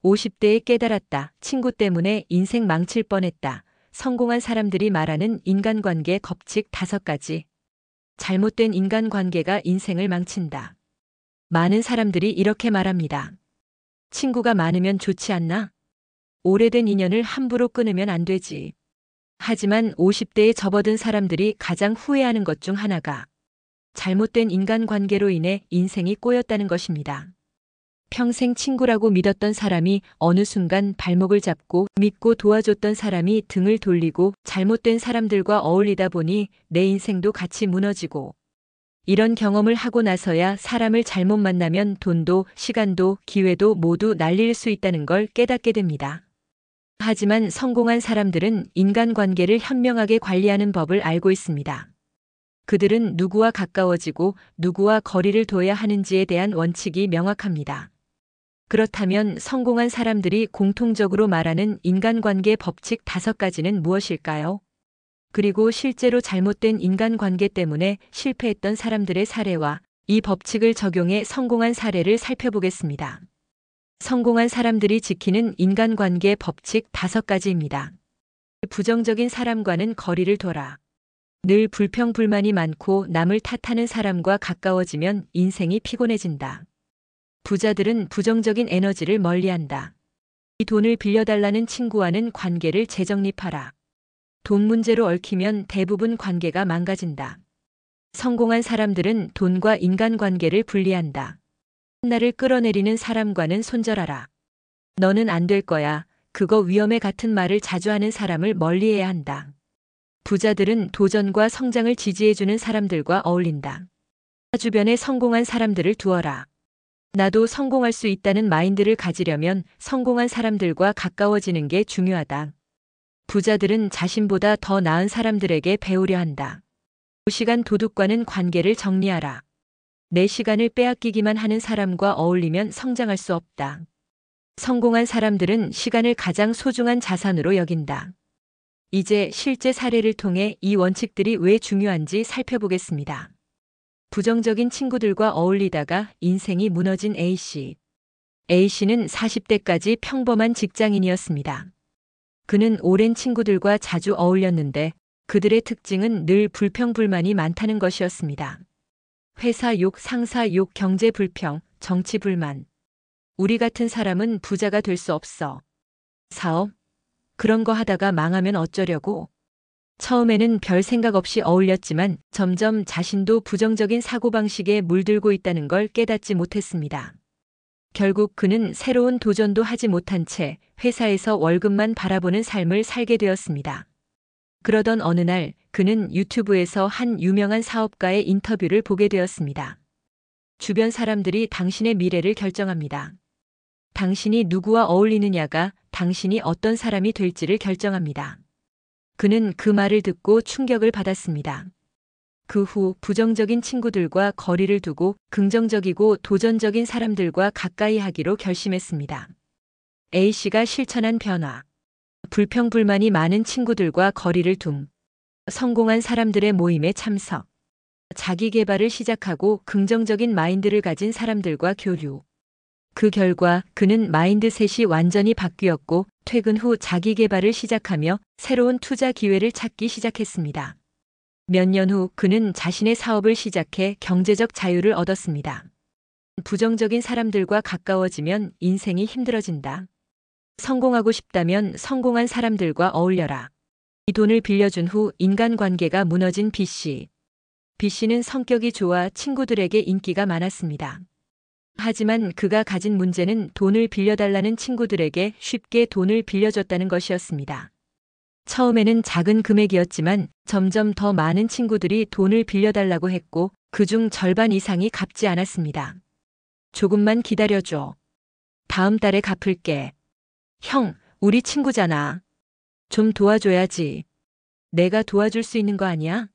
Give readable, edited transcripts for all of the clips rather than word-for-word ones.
50대에 깨달았다. 친구 때문에 인생 망칠 뻔했다. 성공한 사람들이 말하는 인간관계 법칙 5가지. 잘못된 인간관계가 인생을 망친다. 많은 사람들이 이렇게 말합니다. 친구가 많으면 좋지 않나? 오래된 인연을 함부로 끊으면 안 되지. 하지만 50대에 접어든 사람들이 가장 후회하는 것 중 하나가 잘못된 인간관계로 인해 인생이 꼬였다는 것입니다. 평생 친구라고 믿었던 사람이 어느 순간 발목을 잡고 믿고 도와줬던 사람이 등을 돌리고 잘못된 사람들과 어울리다 보니 내 인생도 같이 무너지고 이런 경험을 하고 나서야 사람을 잘못 만나면 돈도 시간도 기회도 모두 날릴 수 있다는 걸 깨닫게 됩니다. 하지만 성공한 사람들은 인간관계를 현명하게 관리하는 법을 알고 있습니다. 그들은 누구와 가까워지고 누구와 거리를 둬야 하는지에 대한 원칙이 명확합니다. 그렇다면 성공한 사람들이 공통적으로 말하는 인간관계 법칙 5가지는 무엇일까요? 그리고 실제로 잘못된 인간관계 때문에 실패했던 사람들의 사례와 이 법칙을 적용해 성공한 사례를 살펴보겠습니다. 성공한 사람들이 지키는 인간관계 법칙 5가지입니다. 부정적인 사람과는 거리를 둬라. 늘 불평불만이 많고 남을 탓하는 사람과 가까워지면 인생이 피곤해진다. 부자들은 부정적인 에너지를 멀리한다. 이 돈을 빌려달라는 친구와는 관계를 재정립하라. 돈 문제로 얽히면 대부분 관계가 망가진다. 성공한 사람들은 돈과 인간관계를 분리한다. 나를 끌어내리는 사람과는 손절하라. 너는 안 될 거야. 그거 위험해 같은 말을 자주 하는 사람을 멀리해야 한다. 부자들은 도전과 성장을 지지해주는 사람들과 어울린다. 주변에 성공한 사람들을 두어라. 나도 성공할 수 있다는 마인드를 가지려면 성공한 사람들과 가까워지는 게 중요하다. 부자들은 자신보다 더 나은 사람들에게 배우려 한다. 시간 도둑과는 관계를 정리하라. 내 시간을 빼앗기기만 하는 사람과 어울리면 성장할 수 없다. 성공한 사람들은 시간을 가장 소중한 자산으로 여긴다. 이제 실제 사례를 통해 이 원칙들이 왜 중요한지 살펴보겠습니다. 부정적인 친구들과 어울리다가 인생이 무너진 A씨. A씨는 40대까지 평범한 직장인이었습니다. 그는 오랜 친구들과 자주 어울렸는데 그들의 특징은 늘 불평불만이 많다는 것이었습니다. 회사 욕, 상사 욕, 경제 불평, 정치 불만. 우리 같은 사람은 부자가 될 수 없어. 사업? 그런 거 하다가 망하면 어쩌려고? 처음에는 별 생각 없이 어울렸지만 점점 자신도 부정적인 사고방식에 물들고 있다는 걸 깨닫지 못했습니다. 결국 그는 새로운 도전도 하지 못한 채 회사에서 월급만 바라보는 삶을 살게 되었습니다. 그러던 어느 날 그는 유튜브에서 한 유명한 사업가의 인터뷰를 보게 되었습니다. 주변 사람들이 당신의 미래를 결정합니다. 당신이 누구와 어울리느냐가 당신이 어떤 사람이 될지를 결정합니다. 그는 그 말을 듣고 충격을 받았습니다. 그 후 부정적인 친구들과 거리를 두고 긍정적이고 도전적인 사람들과 가까이 하기로 결심했습니다. A씨가 실천한 변화. 불평불만이 많은 친구들과 거리를 둠. 성공한 사람들의 모임에 참석. 자기 개발을 시작하고 긍정적인 마인드를 가진 사람들과 교류. 그 결과 그는 마인드셋이 완전히 바뀌었고 퇴근 후 자기 개발을 시작하며 새로운 투자 기회를 찾기 시작했습니다. 몇 년 후 그는 자신의 사업을 시작해 경제적 자유를 얻었습니다. 부정적인 사람들과 가까워지면 인생이 힘들어진다. 성공하고 싶다면 성공한 사람들과 어울려라. 이 돈을 빌려준 후 인간관계가 무너진 B씨. B씨는 성격이 좋아 친구들에게 인기가 많았습니다. 하지만 그가 가진 문제는 돈을 빌려달라는 친구들에게 쉽게 돈을 빌려줬다는 것이었습니다. 처음에는 작은 금액이었지만 점점 더 많은 친구들이 돈을 빌려달라고 했고 그중 절반 이상이 갚지 않았습니다. 조금만 기다려줘. 다음 달에 갚을게. 형, 우리 친구잖아. 좀 도와줘야지. 내가 도와줄 수 있는 거 아니야?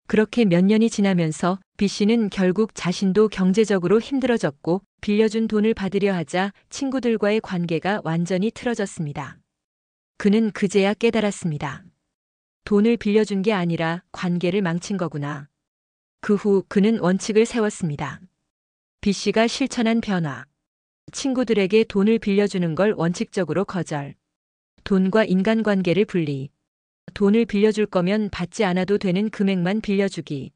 그렇게 몇 년이 지나면서 B씨는 결국 자신도 경제적으로 힘들어졌고 빌려준 돈을 받으려 하자 친구들과의 관계가 완전히 틀어졌습니다. 그는 그제야 깨달았습니다. 돈을 빌려준 게 아니라 관계를 망친 거구나. 그 후 그는 원칙을 세웠습니다. B씨가 실천한 변화. 친구들에게 돈을 빌려주는 걸 원칙적으로 거절. 돈과 인간관계를 분리. 돈을 빌려줄 거면 받지 않아도 되는 금액만 빌려주기.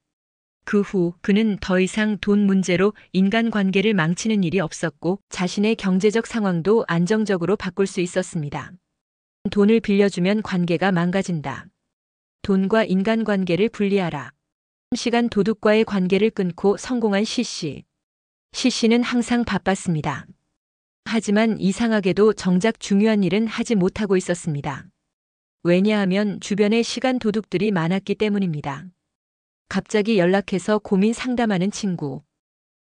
그 후 그는 더 이상 돈 문제로 인간관계를 망치는 일이 없었고 자신의 경제적 상황도 안정적으로 바꿀 수 있었습니다. 돈을 빌려주면 관계가 망가진다. 돈과 인간관계를 분리하라. 시간 도둑과의 관계를 끊고 성공한 시씨. 시씨는 항상 바빴습니다. 하지만 이상하게도 정작 중요한 일은 하지 못하고 있었습니다. 왜냐하면 주변에 시간 도둑들이 많았기 때문입니다. 갑자기 연락해서 고민 상담하는 친구.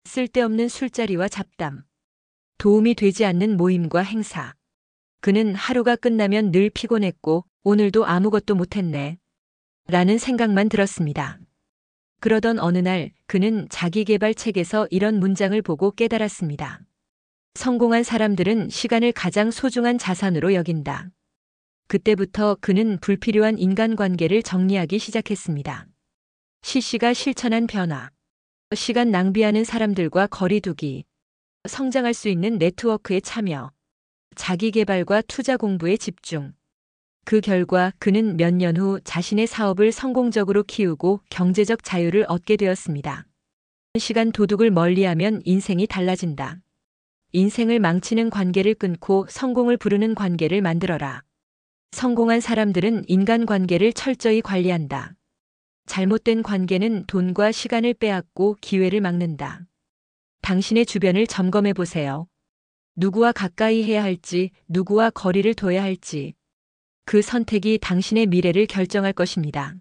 쓸데없는 술자리와 잡담. 도움이 되지 않는 모임과 행사. 그는 하루가 끝나면 늘 피곤했고 오늘도 아무것도 못했네. 라는 생각만 들었습니다. 그러던 어느 날 그는 자기계발 책에서 이런 문장을 보고 깨달았습니다. 성공한 사람들은 시간을 가장 소중한 자산으로 여긴다. 그때부터 그는 불필요한 인간관계를 정리하기 시작했습니다. 시씨가 실천한 변화. 시간 낭비하는 사람들과 거리 두기. 성장할 수 있는 네트워크에 참여. 자기계발과 투자 공부에 집중. 그 결과 그는 몇 년 후 자신의 사업을 성공적으로 키우고 경제적 자유를 얻게 되었습니다. 시간 도둑을 멀리하면 인생이 달라진다. 인생을 망치는 관계를 끊고 성공을 부르는 관계를 만들어라. 성공한 사람들은 인간관계를 철저히 관리한다. 잘못된 관계는 돈과 시간을 빼앗고 기회를 막는다. 당신의 주변을 점검해 보세요. 누구와 가까이 해야 할지, 누구와 거리를 둬야 할지. 그 선택이 당신의 미래를 결정할 것입니다.